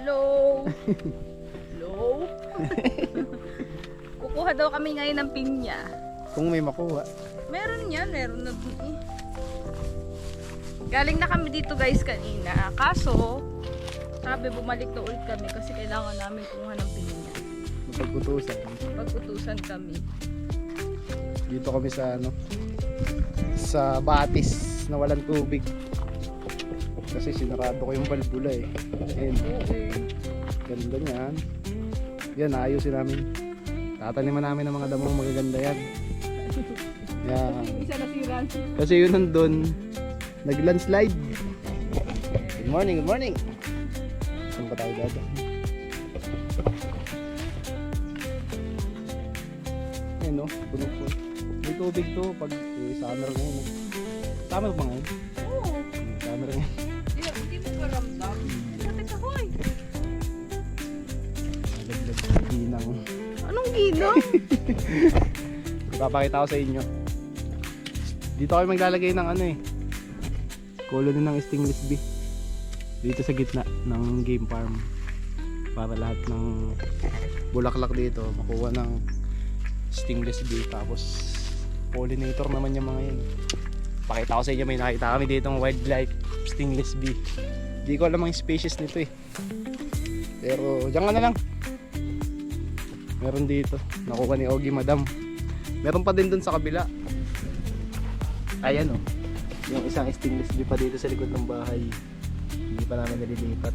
Hello! Hello? Kukuha daw kami ngayon ng pinya. Kung may makuha. Meron yan, meron na dun eh. Galing na kami dito guys kanina. Kaso, sabi bumalik na ulit kami kasi kailangan namin kumuha ng pinya. Pagkutusan. Pag-utusan kami. Dito kami sa ano, sa Batis na walang tubig. Kasi sinarado ko yung valvula eh. Ayun. Ganda niyan. Yan, ayusin namin. Tataniman namin ng mga damong magaganda yan. Yan. Isa nasira. Kasi yun nandun, nag-landslide. Good morning, good morning. Saan pa tayo dada? Ayun no, puno po. May tubig to pag summer ngayon. Summer ba ngayon? Oo. Summer ngayon. Hindi mo pa ramdam. Teka, hoy. Laglag sa ginang. Anong ginang? Ipapakita ko sa inyo. Dito kami maglalagay ng ano eh, colony ng stainless bee. Dito sa gitna ng game farm. Para lahat ng bulaklak dito makuha ng stainless bee. Tapos pollinator naman yung mga yun. Pakita ko sa inyo, may nakita kami dito ng wildlife stainless bee. Hindi ko alam ang species nito eh. Pero diyan ka na lang. Meron dito. Nakuha ni Ogie Madam. Meron pa din dun sa kabila. Ayan o. Yung isang stainless bee pa dito sa likod ng bahay. Hindi pa namin nalilipat.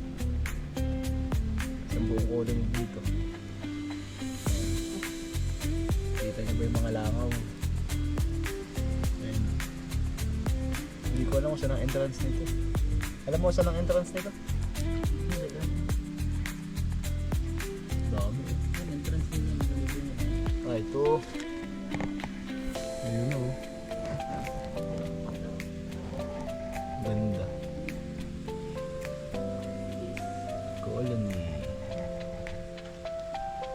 Isang buong colony dito. Kita niyo ba yung mga langaw? Ayan. Hindi ko alam kung saan ang entrance nito. Alam mo saan ang entrance nito? Hindi ka. Dami. Ang entrance nito. Ah, ito. Ayun o. Ganda. Colony.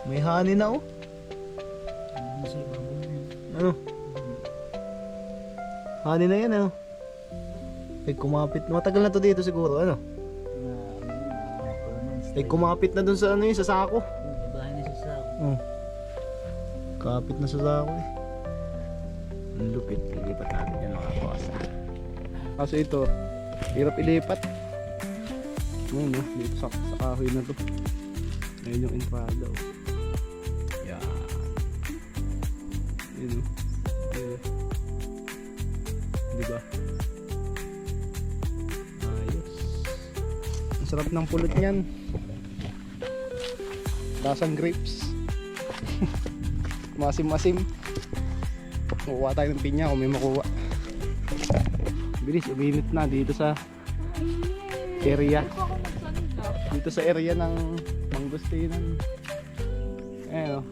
May honey na oh. Ano? Honey na yan ano? Ay kumapit. Matagal na to dito siguro ano? Ay kumapit na dun sa ano yun, sa sako. Bahay na sa sako. Kapit na sa sako eh. Ang lupit. Ilipat natin yan mga boss. Kaso ito, hirap ilipat. Ayun no, dito sa kahoy na to. Ayun yung entrada oh. Yan. Ayun oh. Ayun. Diba? Ayos. Ang sarap ng pulot niyan. Lasang grapes. Masim-masim. Makuha tayo ng pinya kung may makuha. Bilis, uminit na dito sa area. Dito sa area ng Mangustinan. Ayan o.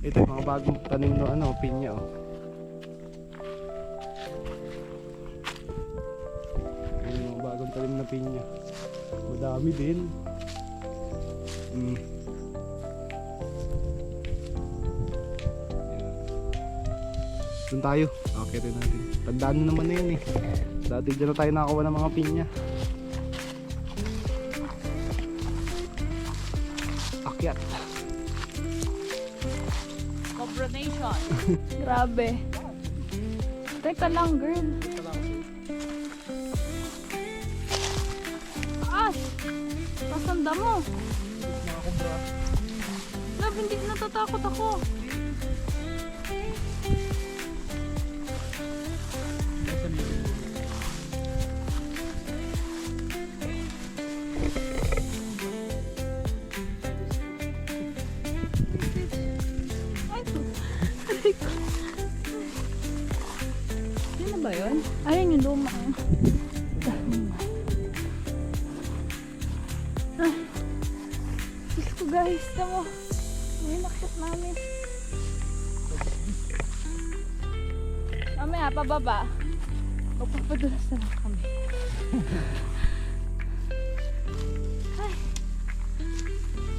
Ito yung mga bagong tanim no ano, pinya o. Ayan yung mga bagong tanim na pinya. Madami din. Doon tayo. Okay rin natin. Tandaan na naman na yan eh. Dati dyan na tayo nakakuha ng mga pinya. Akyat. Cobra Nation. Grabe. Teka lang, girl. Taas! Kasanda mo. Mga kubra. Love, hindi natatakot ako. Yun na ba yun? Ayun yung luma. Diyos ko guys, tamo. May nakit namin. Mamaya, pababa. Magpapadulas na lang kami. Ay.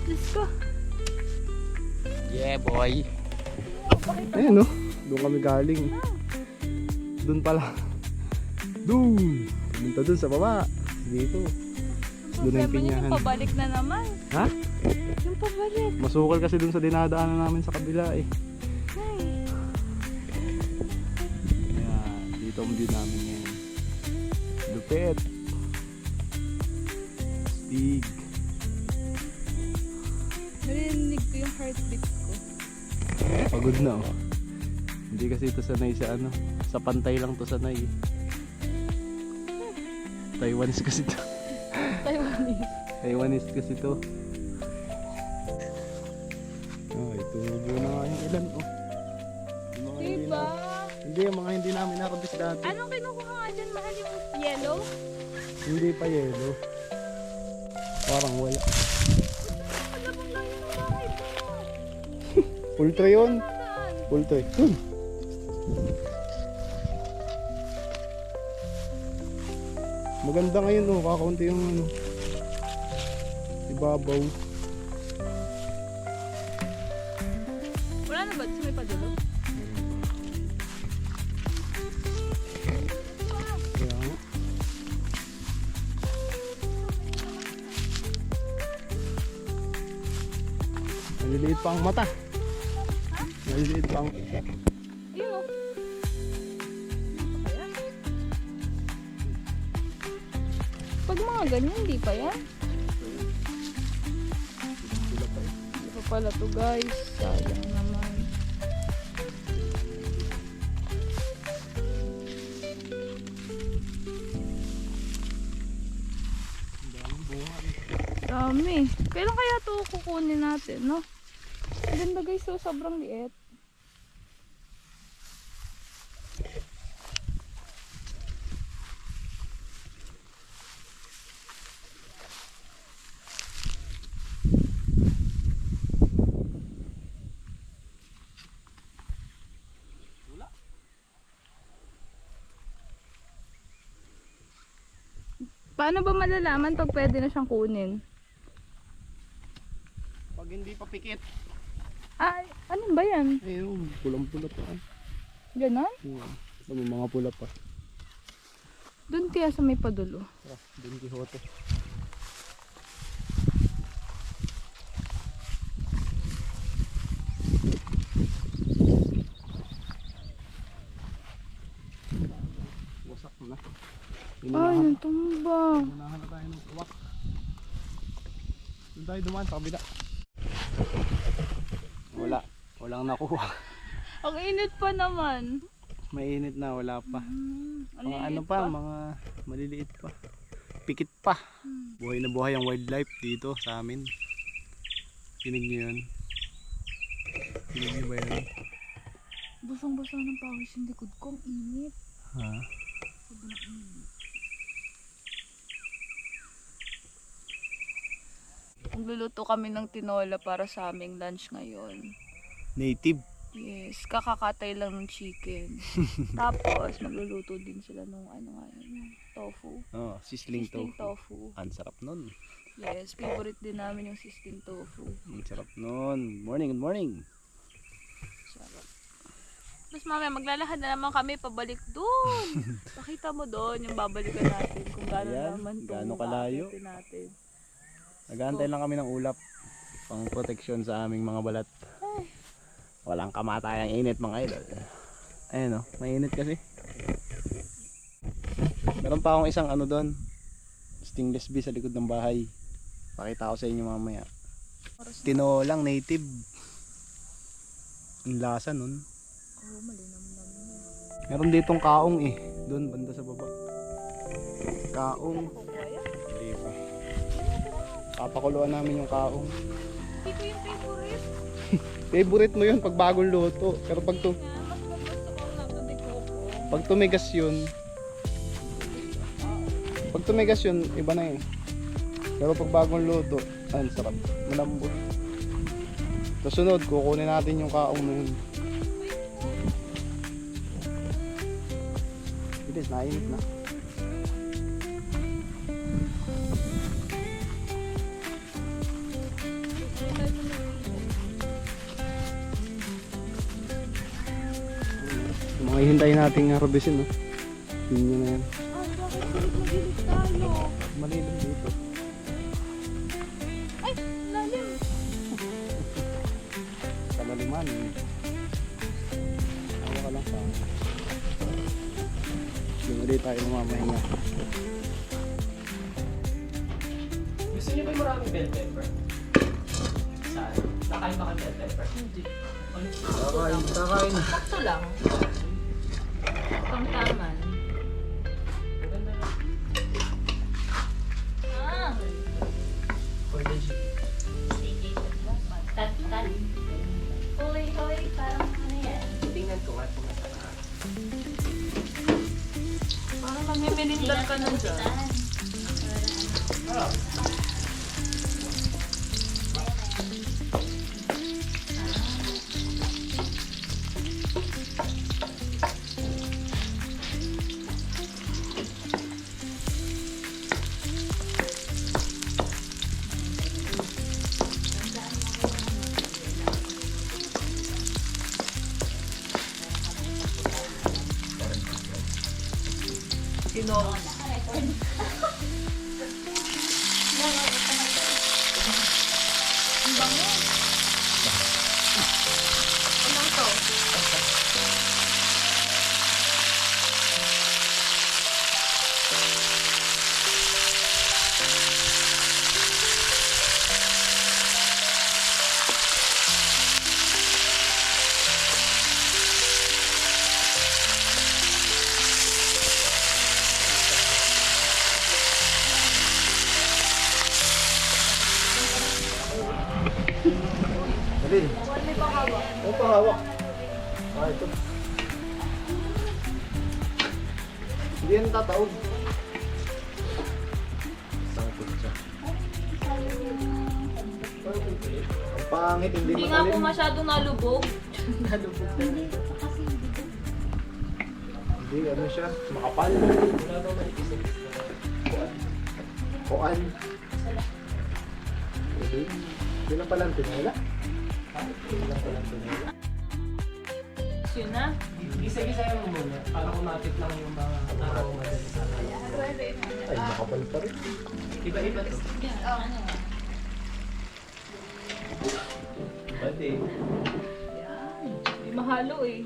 Diyos ko. Yeah boy. Ayan no. Doon kami galing. Doon pala. Doon. Pumunta doon sa baba. dito. Ang Doon ang problema niya, pinyahan. yung pabalik na naman. Ha? Yung pabalik. Masukal kasi dun sa dinadaanan namin sa kabila eh. Ay. Kaya dito ang view namin ngayon. Lupet. Stig. Narinig ko yung heartbeat ko. Pagod na oh. Hindi kasi ito sanay sa ano. Sa pantay lang to sanay eh. Taiwanese kasi to. Taiwanese. Taiwanese kasi to. Oh, ito na nga yung ilan oh. Yung mga hindi Diba? Hindi, yung mga hindi namin nakabis dati. Anong kinukuha nga dyan, mahal, yung yellow? Hindi pa yelo. Parang wala. Alam mo lang yung bahay ko. Ultra yun. Saan? Ultra. Maganda ngayon oh, kakaunti yung ano. Ibabaw. Wala na ba? Sa may padulo? Kaya nga. Maliliit pa ang mata. Maliliit pa ang... Ayun o. Pag mga ganyan, hindi pa yan. Hindi pa pala to guys. Sayang naman. Dami. Kailan kaya to kukunin natin, no? Ang ganda guys, so sobrang liit. Paano ba malalaman pag pwede na siyang kunin? Pag hindi pa pikit. Ay, ano ba yan? Ayun, pulang-pula pa. Ganon? May mga pula pa. Doon kaya sa may padulo. Tara, Don Quixote. Wasak na. Ay, natumba. Unahan na tayo ng uwak. Doon tayo dumaan sa kabila. Wala. Walang nakuha. Ang init pa naman. Mainit na, wala pa. Ang Mga ano liit pa, mga maliliit pa. Pikit pa. Buhay na buhay ang wildlife dito sa amin. Tinig nyo yun. Tinig nyo ba yun? Busang-busa ng pawis yung likod ko. Ang init. Ha? Sobrang init. Magluluto kami ng tinola para sa aming lunch ngayon. Native. Yes, kakakatay lang ng chicken. Tapos magluluto din sila nung ano nga yun, tofu. Oh, sisling Sisling tofu. tofu. Ang sarap nun. Yes, favorite din namin yung sisling tofu. Ang sarap nun. Morning, good morning. Sarap. Tapos mamaya maglalakad na naman kami pabalik doon. Pakita mo doon yung babalikan natin kung gaano Ayan, naman gaano kalayo. aakitin natin. Nag-aantay lang kami ng ulap. Pang proteksyon sa aming mga balat. Walang kamatayang init mga idol. Ayan o, mainit kasi. Meron pa akong isang ano doon. Stainless bee sa likod ng bahay. Pakita ko sa inyo mamaya. Tinolang native. Ang lasa nun. Oo, malinam-nam yun. Meron ditong kaong eh. Doon banda sa baba. Kaong. Kukuha yan? Hindi pa. Papakuluan namin yung kaong. Hindi ko yung favorite. Favorite mo yun pag bagong luto. Pero pag, Nga, mas gusto ko na ito ni Coco. pag tumigas yun, iba na eh. Pero pag bagong luto, ang sarap. Malambot. Kasunod, kukunin natin yung kaong na yun. Bilis, nainit na. Yung mga hintayin nating harvestin, no? Yun yun na yan. Ah, bakit magigilid tayo? malilim dito. Ay, lalim. Sa maliman eh. Hawa ka lang sa akin. Yung ulit tayo mamahinga. Gusto niyo ba yung maraming bell pepper? Saan? Nakain ba kayo bell pepper? Hindi. Kakain. Sakto lang. Pangtaman. Maganda na. Ah. For the G. Tat-tat. Hoy, hoy, parang ano yan? Tingnan ko nga kung masarap. Parang nagmimilindal ka na dyan. Ah, Sino? Ang bango. Ano to? Dali. May panghawa. Ano pa hawak? Ah, ito. Hindi yan tataog. Sangkot siya. Ang pangit, hindi Hindi nga po matalim. masyadong nalubog. Nalubog. Hindi, ano siya, makapal. wala bang malipisip? Kuan. Hindi lang pala ang tinula. Hindi lang pala ang tinula. Yun na. Gisa-gisaya mo muna para kumapit lang yung mga aroma dyan sa Ay, makapal pa rin. Iba-iba to. Iba din. Hindi mahalo eh.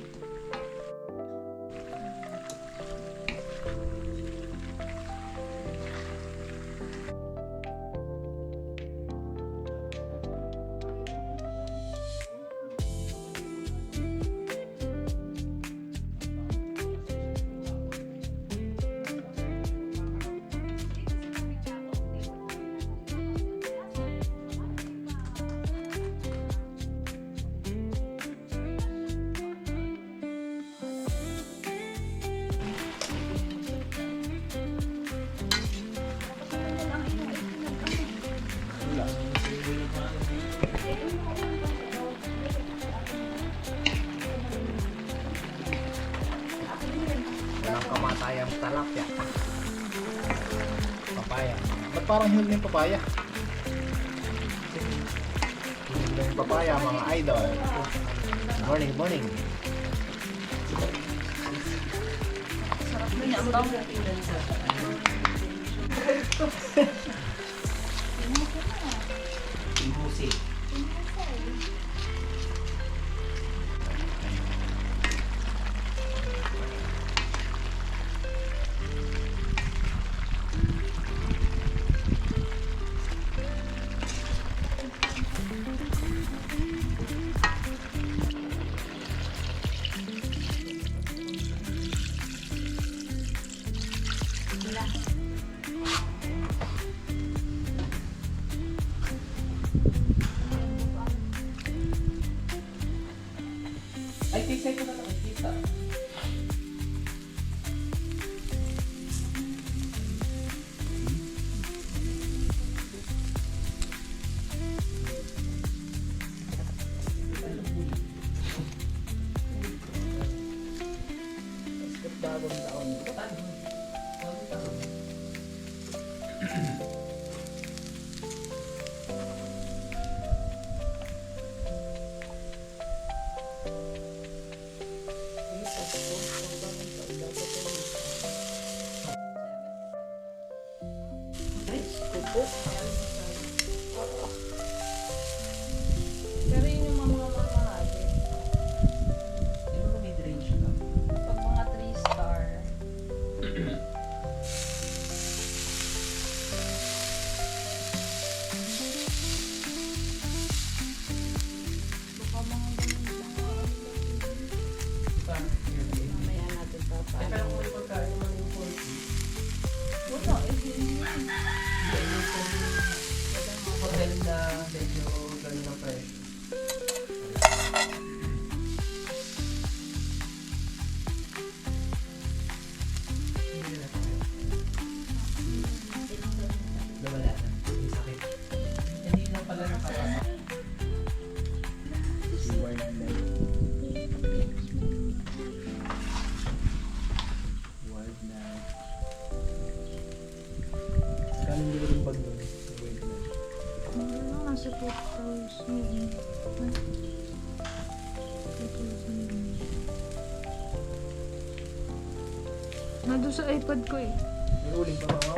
Walang kamatayang talapya. Papaya. Ba't parang hinog na yung papaya? Hinog na yung papaya, mga idol. Morning, morning. Sarap nun yan. Ang bango. Ibusi. Ay, tisay ko na nakikita. Bagong taon. Bagong taon. Ay, Pero yun yung mga mamahalin. Yung mga mid-range lang. Pag mga 3-star. Baka mga ganun lang. Parang yun. Mamaya natin Eh, papaano. pero kung may pagkain naman yung 40, Wala, eh, hindi. hotel na medyo gano'n ang presyo. Hindi na tayo. Nawala na. May sakit. Hindi lang pala nakapasa. Si Wildlife. Wildlife. Saan hindi rin bag doon? Sa Wildlife. Ano nasa 2,000. Nandun sa iPad ko eh. May uling pa ba?